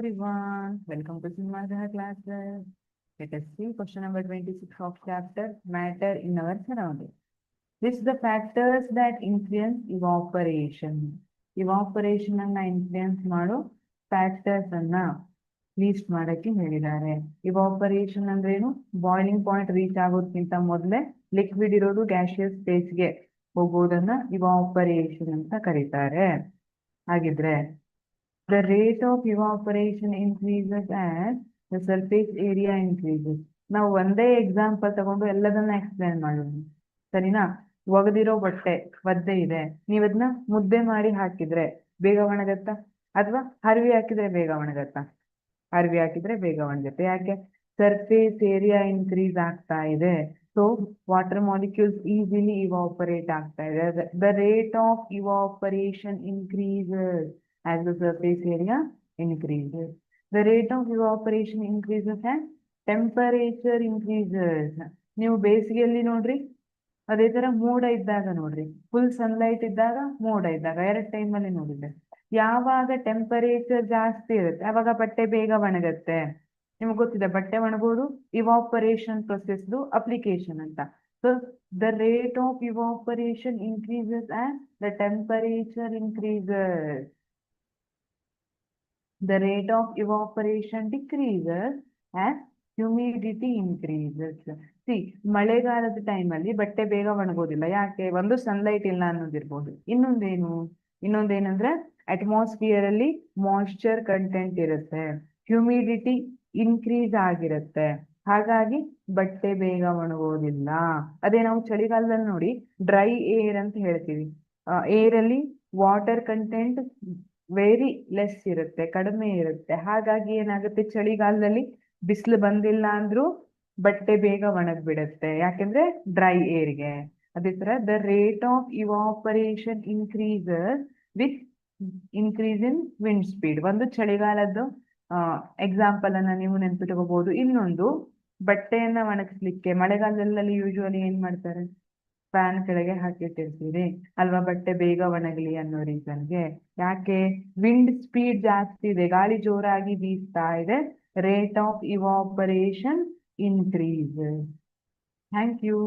everyone, welcome to Sinmaja classes. Let us see question number 26 of chapter Matter in our surroundings. List the factors that influence evaporation. Evaporation ಅನ್ನ influence ಮಾಡೋ factors ಅನ್ನ list ಮಾಡಕ್ಕೆ ಹೇಳಿದ್ದಾರೆ. Evaporation ಅಂದ್ರೇನು? Boiling point reach ಆಗೋದಕ್ಕಿಂತ ಮೊದಲೇ liquid ಇರೋದು gaseous ಸ್ಟೇಜ್ಗೆ ಹೋಗೋದನ್ನ evaporation ಅಂತ ಕರೀತಾರೆ. ಹಾಗಿದ್ರೆ the rate of evaporation increases as the surface area increases. ನಾವು ಒಂದೇ ಎಕ್ಸಾಂಪಲ್ ತಗೊಂಡು ಎಲ್ಲದನ್ನ ಎಕ್ಸ್ಪ್ಲೇನ್ ಮಾಡೋಣ, ಸರಿನಾ? ಒಗೆದಿರೋ ಬಟ್ಟೆ ಒದ್ದೆ ಇದೆ, ನೀವ್ ಅದನ್ನ ಮುದ್ದೆ ಮಾಡಿ ಹಾಕಿದ್ರೆ ಬೇಗ ಒಣಗತ್ತಾ? ಅಥವಾ ಹರಿವಿ ಹಾಕಿದ್ರೆ ಬೇಗ ಒಣಗತ್ತಾ? ಹರಿವಿ ಹಾಕಿದ್ರೆ ಬೇಗ ಒಣಗತ್ತೆ. ಯಾಕೆ? ಸರ್ಫೇಸ್ ಏರಿಯಾ ಇನ್ಕ್ರೀಸ್ ಆಗ್ತಾ ಇದೆ. So water molecules easily evaporate ಆಗ್ತಾ ಇದೆ. The rate of evaporation increases as the surface area increases. The rate of evaporation increases and temperature increases. ನೀವು ಬೇಸಿಗೆಯಲ್ಲಿ ನೋಡ್ರಿ, ಅದೇ ತರ ಮೋಡ ಇದ್ದಾಗ ನೋಡ್ರಿ, ಫುಲ್ ಸನ್ಲೈಟ್ ಇದ್ದಾಗ, ಮೋಡ ಇದ್ದಾಗ, ಎರಡು ಟೈಮಲ್ಲಿ ನೋಡಿದ್ರೆ ಯಾವಾಗ ಟೆಂಪರೇಚರ್ ಜಾಸ್ತಿ ಇರುತ್ತೆ ಅವಾಗ ಬಟ್ಟೆ ಬೇಗ ಒಣಗತ್ತೆ. ನಿಮ್ಗೆ ಗೊತ್ತಿದೆ ಬಟ್ಟೆ ಒಣಗೋದು ಇವಾಪರೇಷನ್ ಪ್ರೊಸೆಸ್ದು ಅಪ್ಲಿಕೇಶನ್ ಅಂತ. So the rate of evaporation increases and the temperature increases. The rate of evaporation decreases as humidity increases. See, ಮಳೆಗಾಲದ ಟೈಮಲ್ಲಿ ಬಟ್ಟೆ ಬೇಗ ಒಣಗೋದಿಲ್ಲ. ಯಾಕೆ? ಒಂದು ಸನ್ಲೈಟ್ ಇಲ್ಲ ಅನ್ನೋದಿರ್ಬೋದು. ಇನ್ನೊಂದೇನಂದ್ರೆ ಅಟ್ಮಾಸ್ಫಿಯರ್ ಅಲ್ಲಿ ಮಾಯಿಶ್ಚರ್ ಕಂಟೆಂಟ್ ಇರುತ್ತೆ, ಹ್ಯೂಮಿಡಿಟಿ ಇನ್ಕ್ರೀಸ್ ಆಗಿರುತ್ತೆ, ಹಾಗಾಗಿ ಬಟ್ಟೆ ಬೇಗ ಒಣಗೋದಿಲ್ಲ. ಅದೇ ನಾವು ಚಳಿಗಾಲದಲ್ಲಿ ನೋಡಿ ಡ್ರೈ ಏರ್ ಅಂತ ಹೇಳ್ತೀವಿ. ಏರ್ ಅಲ್ಲಿ ವಾಟರ್ ಕಂಟೆಂಟ್ ವೆರಿ ಲೆಸ್ ಇರುತ್ತೆ, ಕಡಿಮೆ ಇರುತ್ತೆ. ಹಾಗಾಗಿ ಏನಾಗುತ್ತೆ, ಚಳಿಗಾಲದಲ್ಲಿ ಬಿಸಿಲು ಬಂದಿಲ್ಲ ಅಂದ್ರೂ ಬಟ್ಟೆ ಬೇಗ ಒಣಗ್ಬಿಡುತ್ತೆ, ಯಾಕೆಂದ್ರೆ ಡ್ರೈ ಏರ್ಗೆ. ಅದೇ ತರ the rate of evaporation increases with increase in wind speed. ಒಂದು ಚಳಿಗಾಲದ್ದು ಎಕ್ಸಾಂಪಲ್ ಅನ್ನ ನೀವು ನೆನ್ಪಿಟ್ಕೋಬಹುದು. ಇನ್ನೊಂದು ಬಟ್ಟೆಯನ್ನ ಒಣಗಿಸ್ಲಿಕ್ಕೆ ಮಳೆಗಾಲದಲ್ಲಿ ಯೂಶುವಲಿ ಏನ್ ಮಾಡ್ತಾರೆ, ಫ್ಯಾನ್ ಕೆಳಗೆ ಹಾಕಿಟ್ಟಿರ್ತೀರಿ ಅಲ್ವಾ, ಬಟ್ಟೆ ಬೇಗ ಒಣಗಲಿ ಅನ್ನೋ ರೀಸನ್ಗೆ. ಯಾಕೆ? ವಿಂಡ್ ಸ್ಪೀಡ್ ಜಾಸ್ತಿ ಇದೆ, ಗಾಳಿ ಜೋರಾಗಿ ಬೀಸ್ತಾ ಇದೆ, rate of evaporation increase. Thank you.